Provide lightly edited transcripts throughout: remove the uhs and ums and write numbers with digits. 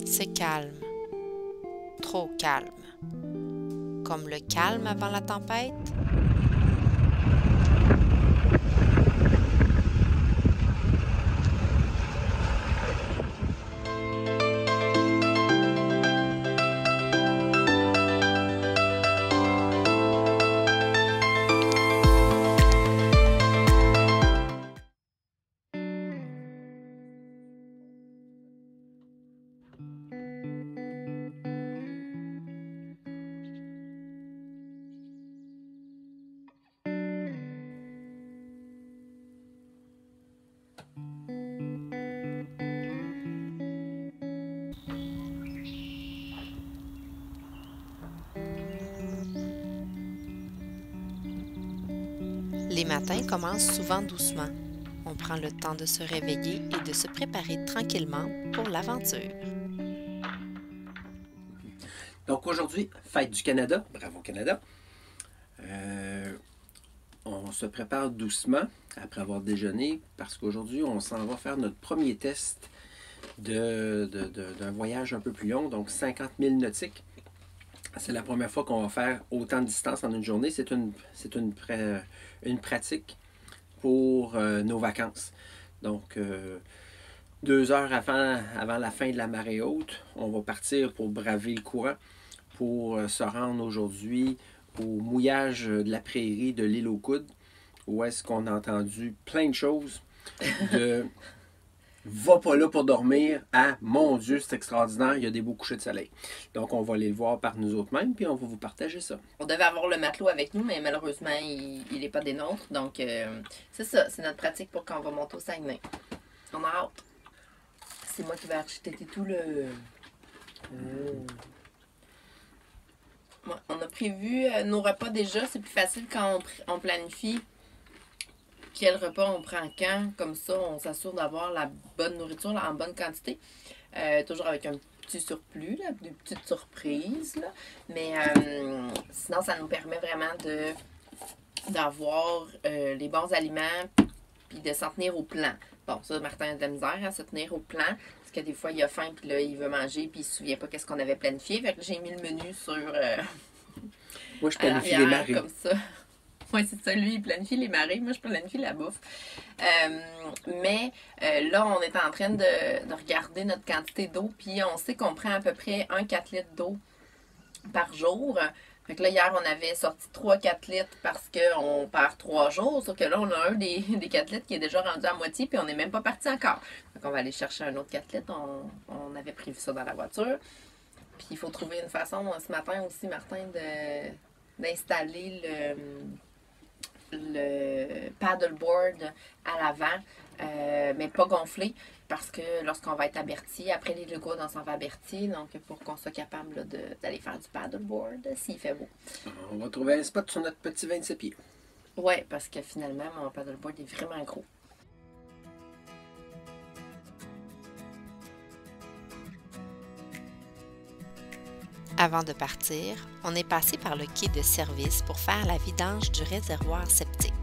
C'est calme, trop calme, comme le calme avant la tempête. Les matins commencent souvent doucement. On prend le temps de se réveiller et de se préparer tranquillement pour l'aventure. Donc aujourd'hui, fête du Canada. Bravo Canada. On se prépare doucement après avoir déjeuné parce qu'aujourd'hui, on s'en va faire notre premier test d'un voyage un peu plus long, donc 50 000 nautiques. C'est la première fois qu'on va faire autant de distance en une journée. C'est une pratique pour nos vacances. Donc, 2 heures avant la fin de la marée haute, on va partir pour braver le courant, pour se rendre aujourd'hui au mouillage de la prairie de l'île aux Coudes, où est-ce qu'on a entendu plein de choses de va pas là pour dormir à mon Dieu, c'est extraordinaire, il y a des beaux couchers de soleil. Donc, on va aller le voir par nous autres mêmes, puis on va vous partager ça. On devait avoir le matelot avec nous, mais malheureusement, il n'est pas des nôtres. Donc, c'est ça, c'est notre pratique pour quand on va monter au Saguenay. On a hâte. C'est moi qui vais architecter tout le... Ouais, on a prévu nos repas déjà. C'est plus facile quand on planifie quel repas on prend quand. Comme ça, on s'assure d'avoir la bonne nourriture là, en bonne quantité. Toujours avec un petit surplus, là, des petites surprises. Là. Mais sinon, ça nous permet vraiment d'avoir les bons aliments puis de s'en tenir au plan. Bon, ça, Martin a de la misère à se tenir au plan. Parce que des fois, il a faim, puis là, il veut manger, puis il se souvient pas qu'est-ce qu'on avait planifié. Fait que j'ai mis le menu sur... Moi, je planifie les marées. Comme ça. Oui, c'est ça. Lui, il planifie les marées. Moi, je planifie la bouffe. Mais là, on est en train de regarder notre quantité d'eau. Puis on sait qu'on prend à peu près 1,4 litres d'eau par jour. Fait que là, hier, on avait sorti 3-4 litres parce qu'on part 3 jours. Sauf que là, on a un des 4 litres qui est déjà rendu à moitié. Puis on n'est même pas parti encore. Fait qu'on va aller chercher un autre 4 litres. On avait prévu ça dans la voiture. Puis il faut trouver une façon, ce matin aussi, Martin, d'installer le paddleboard à l'avant, mais pas gonflé, parce que lorsqu'on va être à Berthier, après les Légoudes, on s'en va à Berthier, donc pour qu'on soit capable d'aller faire du paddleboard, s'il fait beau. On va trouver un spot sur notre petit 27 pieds. Oui, parce que finalement, mon paddleboard est vraiment gros. Avant de partir, on est passé par le quai de service pour faire la vidange du réservoir septique.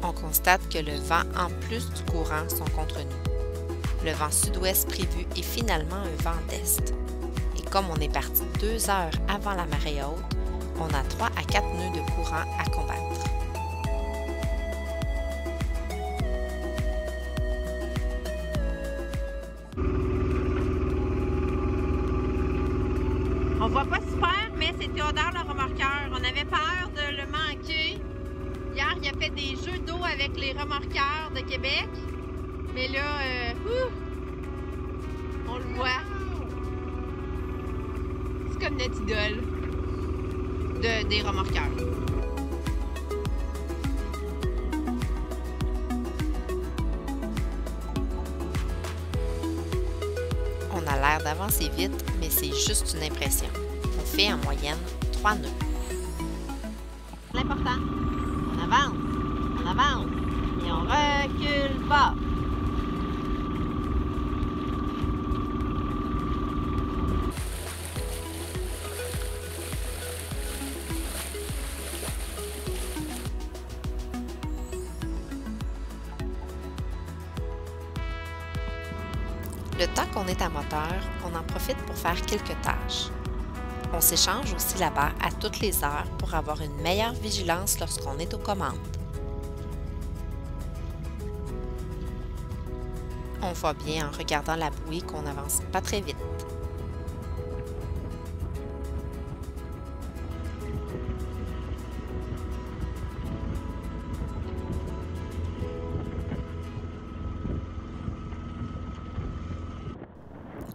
On constate que le vent en plus du courant sont contre nous. Le vent sud-ouest prévu est finalement un vent d'est. Et comme on est parti 2 heures avant la marée haute, on a 3 à 4 nœuds de courant à combattre. On voit pas super, mais c'est Théodore le remorqueur. On avait peur de le manquer. Hier, il a fait des des jeux d'eau avec les remorqueurs de Québec. Mais là, on le voit. C'est comme notre idole des remorqueurs. On a l'air d'avancer vite, mais c'est juste une impression. On fait en moyenne 3 nœuds. L'important, on avance, et on recule pas. Le temps qu'on est à moteur, on en profite pour faire quelques tâches. On s'échange aussi là-bas à toutes les heures pour avoir une meilleure vigilance lorsqu'on est aux commandes. On voit bien en regardant la bouée qu'on n'avance pas très vite.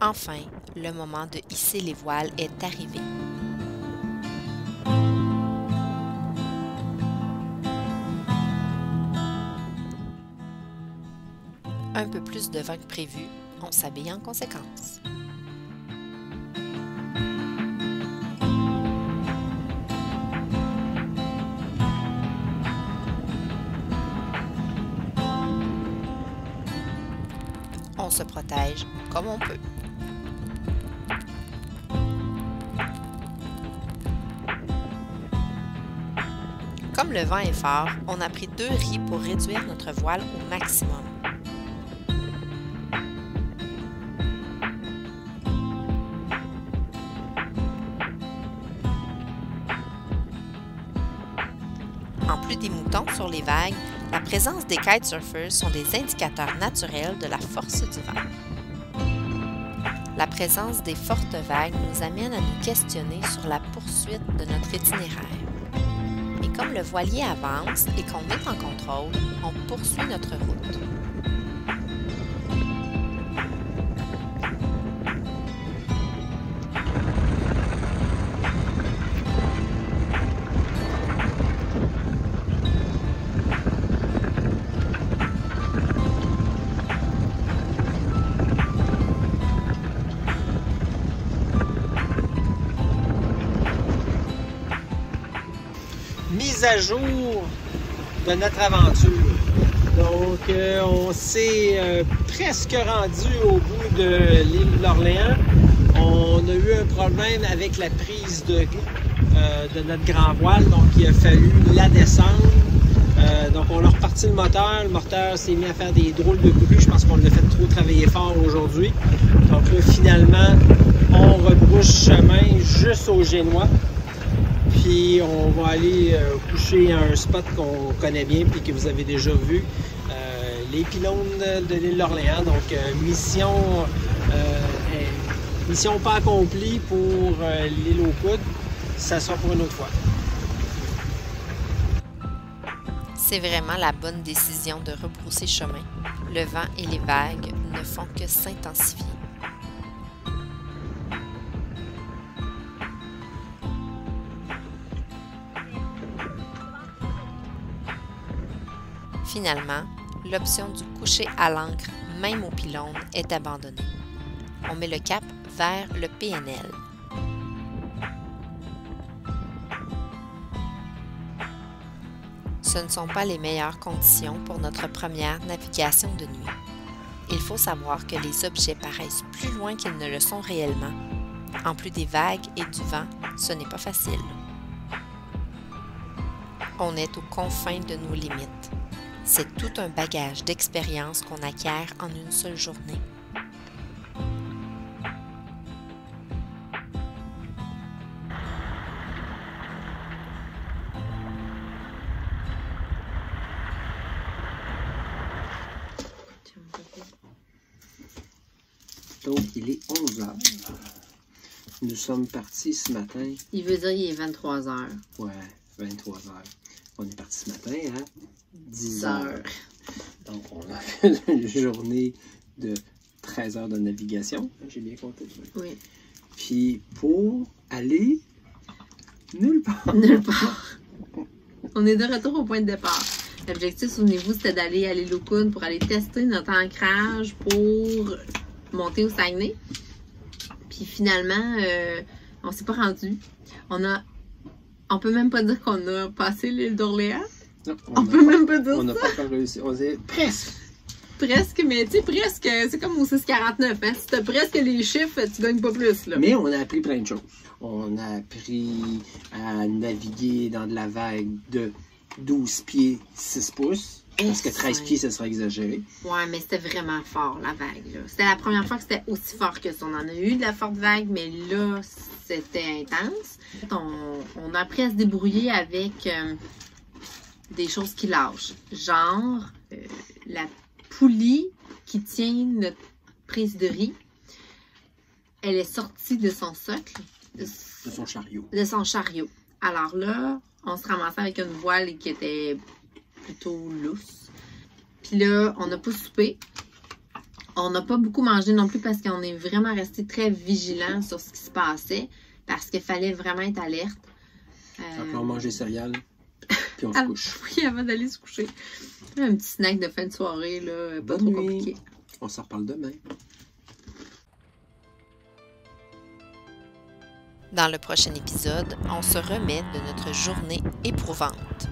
Enfin, le moment de hisser les voiles est arrivé. Un peu plus de vent que prévu, on s'habille en conséquence. On se protège comme on peut. Comme le vent est fort, on a pris 2 ris pour réduire notre voile au maximum. En plus des moutons sur les vagues, la présence des kitesurfers sont des indicateurs naturels de la force du vent. La présence des fortes vagues nous amène à nous questionner sur la poursuite de notre itinéraire. Et comme le voilier avance et qu'on est en contrôle, on poursuit notre route. Mise à jour de notre aventure. Donc, on s'est presque rendu au bout de l'île d'Orléans. On a eu un problème avec la prise de notre grand voile, donc il a fallu la descendre. Donc, on a reparti le moteur s'est mis à faire des drôles de bruit. Je pense qu'on l'a fait trop travailler fort aujourd'hui. Donc là, finalement, on rebrousse chemin juste au Génois. Puis on va aller coucher à un spot qu'on connaît bien puis que vous avez déjà vu, les pylônes de l'île d'Orléans. Donc mission pas accomplie pour l'île aux Coudres, ça sera pour une autre fois. C'est vraiment la bonne décision de rebrousser chemin. Le vent et les vagues ne font que s'intensifier. Finalement, l'option du coucher à l'ancre, même au pylône, est abandonnée. On met le cap vers le PNL. Ce ne sont pas les meilleures conditions pour notre première navigation de nuit. Il faut savoir que les objets paraissent plus loin qu'ils ne le sont réellement. En plus des vagues et du vent, ce n'est pas facile. On est aux confins de nos limites. C'est tout un bagage d'expérience qu'on acquiert en une seule journée. Donc, il est 11 h. Nous sommes partis ce matin. Il veut dire qu'il est 23 h. Ouais, 23 h. On est parti ce matin, hein? 10 heures. Donc, on a fait une journée de 13 heures de navigation. J'ai bien compté. Oui. Puis, pour aller nulle part. Nulle part. On est de retour au point de départ. L'objectif, souvenez-vous, c'était d'aller à l'île O'Coune pour aller tester notre ancrage pour monter au Saguenay. Puis finalement, on s'est pas rendu. On peut même pas dire qu'on a passé l'île d'Orléans. Non, On peut même pas dire on n'a ça. pas encore réussi. On est presque. Presque, mais tu sais, presque, c'est comme au 6,49. Hein? Si t'as presque les chiffres, tu gagnes pas plus. Là. Mais on a appris plein de choses. On a appris à naviguer dans de la vague de 12 pieds, 6 pouces. Parce que 13 pieds, ce serait exagéré. Ouais, mais c'était vraiment fort, la vague. C'était la première fois que c'était aussi fort que ça. On en a eu de la forte vague, mais là, c'était intense. On a appris à se débrouiller avec des choses qui lâchent. Genre, la poulie qui tient notre prise de riz, elle est sortie de son socle. De son chariot. De son chariot. Alors là, on se ramassait avec une voile qui était plutôt lousse. Puis là, on n'a pas soupé. On n'a pas beaucoup mangé non plus parce qu'on est vraiment resté très vigilant sur ce qui se passait. Parce qu'il fallait vraiment être alerte. Après, on mange des céréales, puis on se couche. Oui, avant d'aller se coucher. Un petit snack de fin de soirée, là, pas trop compliqué. On s'en reparle demain. Dans le prochain épisode, on se remet de notre journée éprouvante.